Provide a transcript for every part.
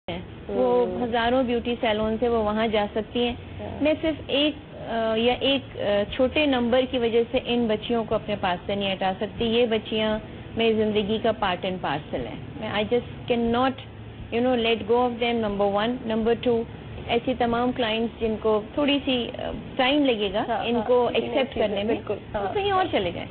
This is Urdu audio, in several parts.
ہیں وہ ہزاروں بیوٹی سیلون سے وہ وہاں جا سکتی ہیں. میں صرف ایک یا ایک چھوٹے نمبر کی وجہ سے ان بچیوں کو اپنے پاس سے نہیں ہٹا سکتی. یہ بچیاں میری زندگی کا پارٹ اینڈ پارسل ہیں. میں I just can not let go of them. Number 1. Number 2, ایسی تمام کلائنٹس جن کو تھوڑی سی ٹائم لگے گا ان کو ایکسیپٹ کرنے میں, تو کہیں اور چلے جائیں.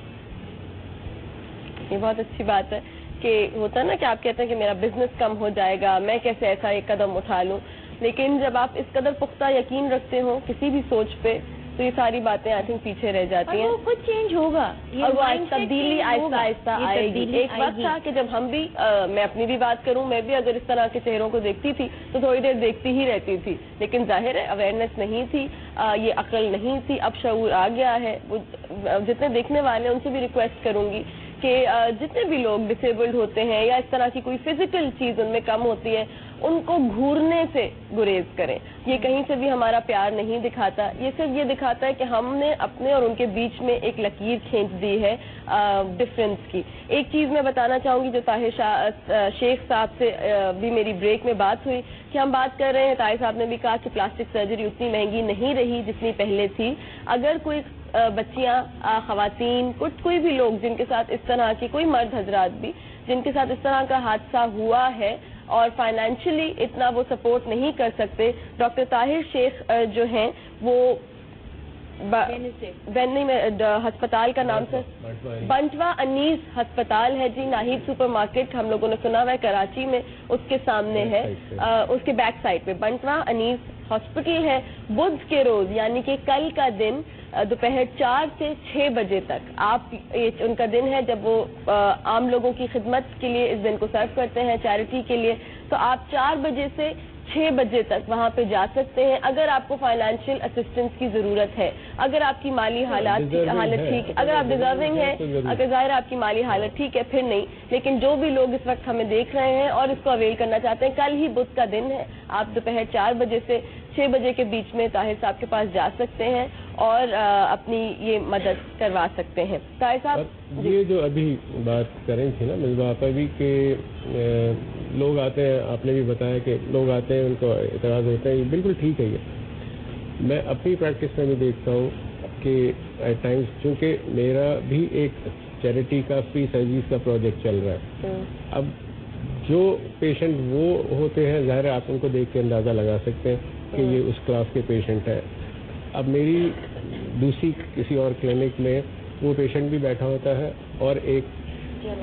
یہ بہت اچھی بات ہے کہ ہوتا ہے نا کہ آپ کہتے ہیں کہ میرا بزنس کم ہو جائے گا, میں کیسے ایسا ایک قدم اٹھا لوں, لیکن جب آپ اس قدر پختہ یقین رکھتے ہو کسی بھی سوچ پہ تو یہ ساری باتیں آئی تھنک پیچھے رہ جاتی ہیں. وہ خود چینج ہوگا اور وہ تبدیلی آہستہ آہستہ آئے گی. ایک وقت تھا کہ جب ہم بھی, میں اپنی بھی بات کروں, میں بھی اگر اس طرح کے چہروں کو دیکھتی تھی تو تھوڑی دیر دیکھتی ہی رہتی تھی, لیکن ظاہر ہے اویئرنیس نہیں تھی, یہ عقل نہیں تھی. اب شعور آ گیا ہے. جتنے دیکھنے والے ہیں ان سے بھی ریکویسٹ کروں گی کہ جتنے بھی لوگ ڈسیبلڈ ہوتے ہیں یا اس طرح کی کوئی فزیکل چیز ان میں کم ہوتی ہے ان کو گھورنے سے گریز کریں. یہ کہیں سے بھی ہمارا پیار نہیں دکھاتا, یہ صرف یہ دکھاتا ہے کہ ہم نے اپنے اور ان کے بیچ میں ایک لکیر کھینچ دی ہے ڈفرینس کی. ایک چیز میں بتانا چاہوں گی جو طاہر شیخ صاحب سے بھی میری بریک میں بات ہوئی کہ ہم بات کر رہے ہیں, طاہر صاحب نے بھی کہا کہ پلاسٹک سرجری اتنی مہنگی نہیں رہی جتنی پہلے تھی. اگر کوئی بچیاں, خواتین, کوئی بھی لوگ جن کے ساتھ اس طرح کی, کوئی مرد حضرات بھی جن کے ساتھ اس طرح کا حادثہ ہوا ہے اور فائنینشلی اتنا وہ سپورٹ نہیں کر سکتے, ڈاکٹر طاہر شیخ جو ہیں وہ بینی میں ہسپتال کا نام سے بنٹوا انیس ہسپتال ہے جی, ناہید سپر مارکیٹ ہم لوگوں نے سنا ہوا ہے کراچی میں, اس کے سامنے ہے, اس کے بیک سائڈ پہ بنٹوا انیس ہاسپٹل ہے. بدھ کے روز یعنی کہ کل کا دن دوپہر 4 سے 6 بجے تک آپ, ان کا دن ہے جب وہ عام لوگوں کی خدمت کے لیے اس دن کو سرو کرتے ہیں چیریٹی کے لیے, تو آپ 4 بجے سے 6 بجے تک وہاں پہ جا سکتے ہیں. اگر آپ کو فائنینشیل اسسٹنس کی ضرورت ہے, اگر آپ کی مالی حالت ٹھیک ہے, اگر آپ ڈیزرونگ ہیں, اگر ظاہر آپ کی مالی حالت ٹھیک ہے پھر نہیں, لیکن جو بھی لوگ اس وقت ہمیں دیکھ رہے ہیں اور اس کو اویل کرنا چاہتے ہیں, کل ہی بدھ کا دن ہے, آپ دوپہر 4 بجے سے 6 بجے کے بیچ میں طاہر صاحب کے پاس جا سکتے ہیں اور اپنی یہ مدد کروا سکتے ہیں. طاہر صاحب یہ جو ابھی بات کریں تھی نا مصباح آپ بھی کہ لوگ آتے ہیں, آپ نے بھی بتایا کہ لوگ آتے ہیں ان کو اعتراض ہوتے ہیں, یہ بالکل ٹھیک ہے. یہ میں اپنی پریکٹس میں بھی دیکھتا ہوں کہ ایٹ ٹائمس چونکہ میرا بھی ایک چیریٹی کا فری سروس کا پروجیکٹ چل رہا ہے. اب جو پیشنٹ وہ ہوتے ہیں ظاہر ہے آپ ان کو دیکھ کے اندازہ لگا سکتے ہیں کہ یہ اس کلاس کے پیشنٹ ہیں. اب میری دوسری کسی اور کلینک میں وہ پیشنٹ بھی بیٹھا ہوتا ہے اور ایک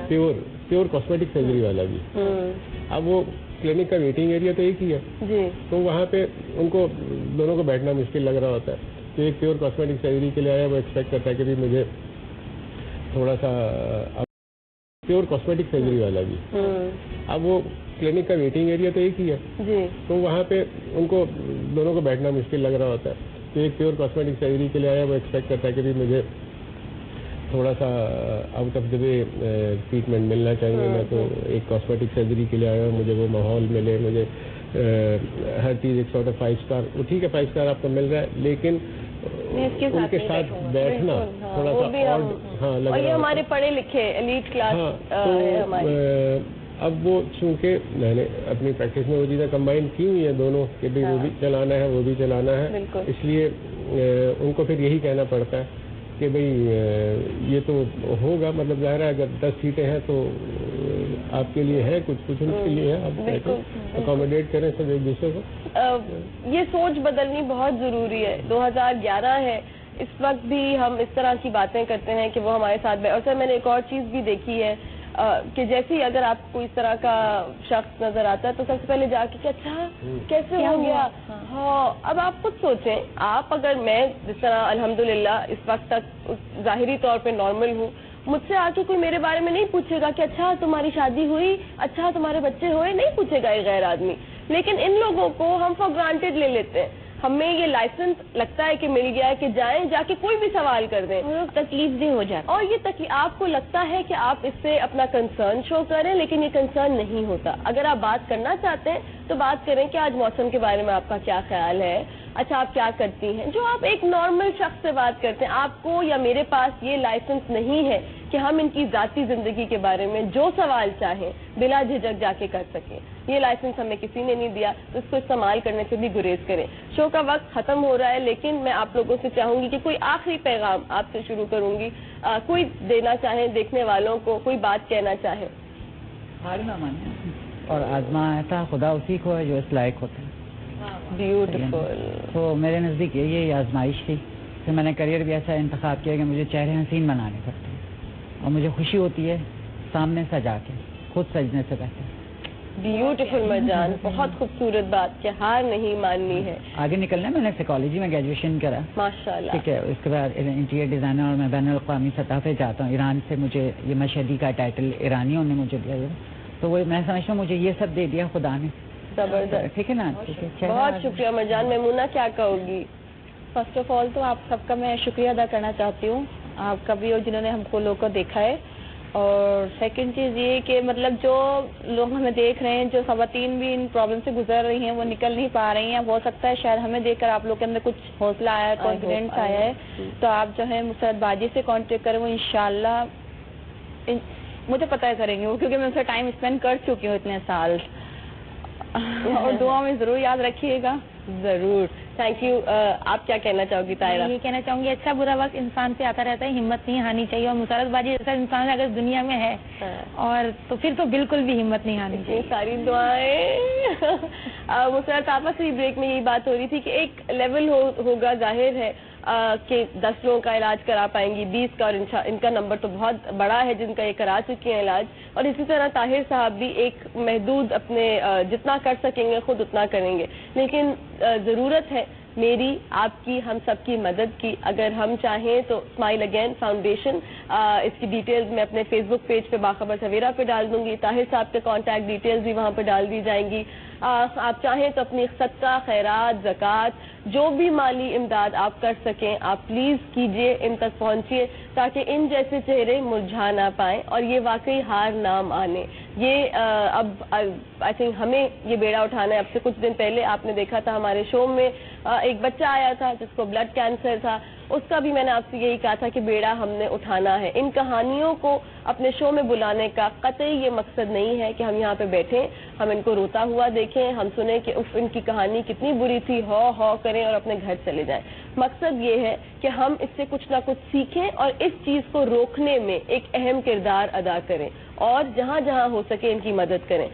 پیور کاسمیٹک سرجری والا بھی. اب وہ کلینک کا ویٹنگ ایریا تو ایک ہی ہے, تو وہاں پہ ان کو دونوں کو بیٹھنا مشکل لگ رہا ہوتا ہے. تو ایک پیور کاسمیٹک سرجری کے لیے آیا, وہ ایکسپیکٹ کرتا ہے کہ مجھے تھوڑا سا پیور کاسمیٹک سرجری والا بھی. اب وہ کلینک کا ویٹنگ ایریا تو ایک ہی ہے, تو وہاں پہ ان کو دونوں کو بیٹھنا مشکل لگ رہا ہوتا ہے. تو ایک پیور کاسمیٹک سرجری کے لیے آیا, وہ ایکسپیکٹ کرتا ہے کہ مجھے تھوڑا سا out of the way treatment ملنا چاہیے. میں تو ایک کاسمیٹک سرجری کے لیے آیا ہوں, مجھے وہ ماحول ملے, مجھے ہر چیز ایک سارٹ آف 5 اسٹار, وہ ٹھیک ہے 5 اسٹار آپ کو مل رہا ہے, لیکن ان کے ساتھ بیٹھنا تھوڑا سا اور یہ ہمارے پڑھے لکھے ایلیٹ کلاس. اب وہ چونکہ میں نے اپنی پریکٹس میں وہ چیزیں کمبائن کی ہوئی ہیں دونوں کہ بھائی وہ بھی چلانا ہے وہ بھی چلانا ہے, اس لیے ان کو پھر یہی کہنا پڑتا ہے کہ بھئی یہ تو ہوگا, مطلب ظاہر ہے اگر 10 سیٹیں ہیں تو آپ کے لیے ہے کچھ ان کے لیے ہے, آپ اکوموڈیٹ کریں سب ایک دوسرے کو. یہ سوچ بدلنی بہت ضروری ہے. 2011 ہے, اس وقت بھی ہم اس طرح کی باتیں کرتے ہیں کہ وہ ہمارے ساتھ اور سر میں نے ایک اور چیز بھی دیکھی ہے کہ جیسے ہی اگر آپ کو اس طرح کا شخص نظر آتا ہے تو سب سے پہلے جا کے کہ اچھا کیسے ہو گیا. ہاں, اب آپ خود سوچیں, آپ اگر میں جس طرح الحمدللہ اس وقت تک ظاہری طور پہ نارمل ہوں, مجھ سے آ کے کوئی میرے بارے میں نہیں پوچھے گا کہ اچھا تمہاری شادی ہوئی, اچھا تمہارے بچے ہوئے, نہیں پوچھے گا یہ غیر آدمی. لیکن ان لوگوں کو ہم فار گرانٹیڈ لے لیتے ہیں. ہمیں یہ لائسنس لگتا ہے کہ مل گیا ہے کہ جائیں جا کے کوئی بھی سوال کر دیں, تکلیف دہ ہو جاتا, اور یہ آپ کو لگتا ہے کہ آپ اس سے اپنا کنسرن شو کریں, لیکن یہ کنسرن نہیں ہوتا. اگر آپ بات کرنا چاہتے ہیں تو بات کریں کہ آج موسم کے بارے میں آپ کا کیا خیال ہے, اچھا آپ کیا کرتی ہیں, جو آپ ایک نارمل شخص سے بات کرتے ہیں. آپ کو یا میرے پاس یہ لائسنس نہیں ہے کہ ہم ان کی ذاتی زندگی کے بارے میں جو سوال چاہیں بلا جھجک جا کے کر سکیں. یہ لائسنس ہمیں کسی نے نہیں دیا, تو اس کو استعمال کرنے سے بھی گریز کریں. شو کا وقت ختم ہو رہا ہے, لیکن میں آپ لوگوں سے چاہوں گی کہ کوئی آخری پیغام آپ سے شروع کروں گی, کوئی دینا چاہیں دیکھنے والوں کو, کوئی بات کہنا چاہیں. ہار نہ مانے اور آزماتا خدا اسی کو ہے جو اس لائق ہوتا ہے. بیوٹیفل. تو میرے نزدیک یہ آزمائش تھی کہ میں نے کریئر بھی ایسا انتخاب کیا کہ مجھے چہرے حسین بنانے پڑتے ہیں, اور مجھے خوشی ہوتی ہے سامنے سجا کے, خود سجنے سے بہتر. بیوٹیفل مرجان, بہت خوبصورت بات کہ ہار نہیں ماننی ہے. آگے نکلنا ہے. میں نے سائیکالوجی میں گریجویشن کرا, ماشاءاللہ. ٹھیک ہے. اس کے بعد انٹیریئر ڈیزائنر, اور میں بین الاقوامی سطح پہ جاتا ہوں. ایران سے مجھے یہ مشہدی کا ٹائٹل ایرانیوں نے مجھے دیا, تو وہ میں سمجھتا ہوں مجھے یہ سب دے دیا خدا نے. زبردست. ٹھیک ہے نا. بہت شکریہ مرجان. میمونہ کیا کہو گی؟ فرسٹ آف آل تو آپ سب کا میں شکریہ ادا کرنا چاہتی ہوں, آپ کا بھی اور جنہوں نے ہم کو لوگ کو دیکھا ہے. اور سیکنڈ چیز یہ کہ مطلب جو لوگ ہمیں دیکھ رہے ہیں, جو خواتین بھی ان پرابلم سے گزر رہی ہیں, وہ نکل نہیں پا رہی ہیں, ہو سکتا ہے شاید ہمیں دیکھ کر آپ لوگ کے اندر کچھ حوصلہ آیا ہے, کانفیڈینس آیا ہے, تو آپ جو ہے مسرت باجی سے کانٹیکٹ کریں. وہ انشاءاللہ مجھے پتہ کریں گے وہ, کیونکہ میں ان سے ٹائم اسپینڈ کر چکی ہوں اتنے سال. اور دعا میں ضرور یاد رکھیے گا. ضرور. Thank you. آپ کیا کہنا چاہو گی طاہرہ؟ یہ کہنا چاہوں گی اچھا برا وقت انسان سے آتا رہتا ہے, ہمت نہیں ہارنی چاہیے. اور مسرت باجی جیسا انسان اگر دنیا میں ہے اور تو پھر تو بالکل بھی ہمت نہیں ہارنی چاہیے. ساری دعائیں. مسرت آپا سے بریک میں یہی بات ہو رہی تھی کہ ایک لیول ہوگا, ظاہر ہے کہ 10 لوگوں کا علاج کرا پائیں گی, 20 کا, اور ان کا نمبر تو بہت بڑا ہے جن کا یہ کرا چکی ہیں علاج. اور اسی طرح طاہر صاحب بھی ایک محدود اپنے جتنا کر سکیں گے خود اتنا کریں گے. لیکن ضرورت ہے میری, آپ کی, ہم سب کی مدد کی. اگر ہم چاہیں تو اسمائل اگین فاؤنڈیشن, اس کی ڈیٹیلز میں اپنے فیس بک پیج پہ باخبر سویرا پہ ڈال دوں گی. طاہر صاحب کے کانٹیکٹ ڈیٹیلز بھی وہاں پہ ڈال دی جائیں گی. آپ چاہیں تو اپنی صدقہ, خیرات, زکوٰۃ, جو بھی مالی امداد آپ کر سکیں آپ پلیز کیجئے, ان تک پہنچیے, تاکہ ان جیسے چہرے مرجھا نہ پائیں اور یہ واقعی ہار نہ مانے. یہ اب آئی تھنک ہمیں یہ بیڑا اٹھانا ہے. اب سے کچھ دن پہلے آپ نے دیکھا تھا ہمارے شو میں ایک بچہ آیا تھا جس کو بلڈ کینسر تھا, اس کا بھی میں نے آپ سے یہی کہا تھا کہ بیڑا ہم نے اٹھانا ہے. ان کہانیوں کو اپنے شو میں بلانے کا قطعی یہ مقصد نہیں ہے کہ ہم یہاں پہ بیٹھیں, ہم ان کو روتا ہوا دیکھیں, ہم سنیں کہ ان کی کہانی کتنی بری تھی, ہو کریں اور اپنے گھر چلے جائیں. مقصد یہ ہے کہ ہم اس سے کچھ نہ کچھ سیکھیں اور اس چیز کو روکنے میں ایک اہم کردار ادا کریں, اور جہاں جہاں ہو سکے ان کی مدد کریں.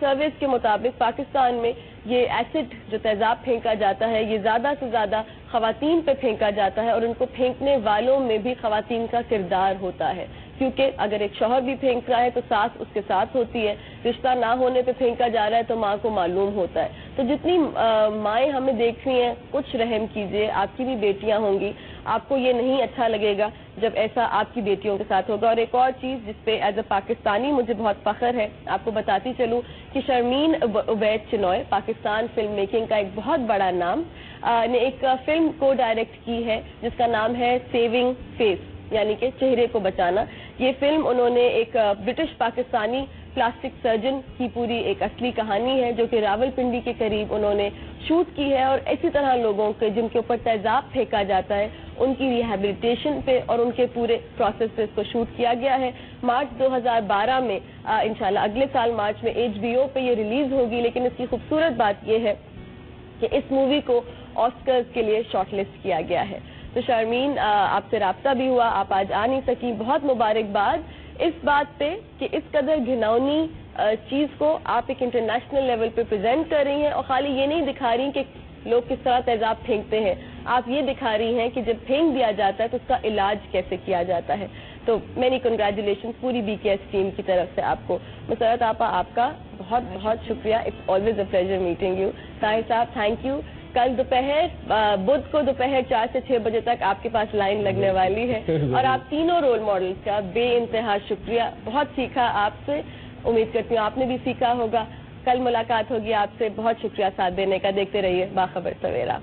سروس کے مطابق پاکستان میں یہ ایسڈ جو تیزاب پھینکا جاتا ہے یہ زیادہ سے زیادہ خواتین پہ پھینکا جاتا ہے, اور ان کو پھینکنے والوں میں بھی خواتین کا کردار ہوتا ہے. کیونکہ اگر ایک شوہر بھی پھینک رہا ہے تو ساس اس کے ساتھ ہوتی ہے, رشتہ نہ ہونے پہ پھینکا جا رہا ہے تو ماں کو معلوم ہوتا ہے. تو جتنی مائیں ہمیں دیکھ رہی ہیں کچھ رحم کیجیے, آپ کی بھی بیٹیاں ہوں گی, آپ کو یہ نہیں اچھا لگے گا جب ایسا آپ کی بیٹیوں کے ساتھ ہوگا. اور ایک اور چیز جس پہ ایز اے پاکستانی مجھے بہت فخر ہے, آپ کو بتاتی چلوں کہ شرمین عبید چنوئے, پاکستان فلم میکنگ کا ایک بہت بڑا نام, نے ایک فلم کو ڈائریکٹ کی ہے جس کا نام ہے سیونگ فیس, یعنی کہ چہرے کو بچانا. یہ فلم انہوں نے ایک برٹش پاکستانی پلاسٹک سرجن کی پوری ایک اصلی کہانی ہے جو کہ راول پنڈی کے قریب انہوں نے شوٹ کی ہے, اور اسی طرح لوگوں کے جن کے اوپر تیزاب پھینکا جاتا ہے ان کی ریہیبلیٹیشن پہ اور ان کے پورے پروسیس پہ اس کو شوٹ کیا گیا ہے. مارچ 2012 میں انشاءاللہ اگلے سال مارچ میں HBO پہ یہ ریلیز ہوگی. لیکن اس کی خوبصورت بات یہ ہے کہ اس مووی کو آسکرز کے لیے شارٹ لسٹ کیا گیا ہے. تو شرمین, آپ سے رابطہ بھی ہوا, آپ آج آ نہیں سکی, بہت مبارکباد اس بات پہ کہ اس قدر گھناؤنی چیز کو آپ ایک انٹرنیشنل لیول پہ پریزنٹ کر رہی ہیں, اور خالی یہ نہیں دکھا رہی کہ لوگ کس طرح تیزاب پھینکتے ہیں, آپ یہ دکھا رہی ہیں کہ جب پھینک دیا جاتا ہے تو اس کا علاج کیسے کیا جاتا ہے. تو مینی کنگریچولیشن پوری BKS ٹیم کی طرف سے آپ کو. مسرت آپا, آپ کا بہت بہت شکریہ, it's always a pleasure meeting you. Tahir صاحب تھینک یو. کل دوپہر بدھ کو دوپہر 4 سے 6 بجے تک آپ کے پاس لائن لگنے والی ہے, اور آپ تینوں رول ماڈلز کا بے انتہا شکریہ. بہت سیکھا آپ سے, امید کرتی ہوں آپ نے بھی سیکھا ہوگا. کل ملاقات ہوگی آپ سے. بہت شکریہ ساتھ دینے کا. دیکھتے رہیے باخبر سویرا.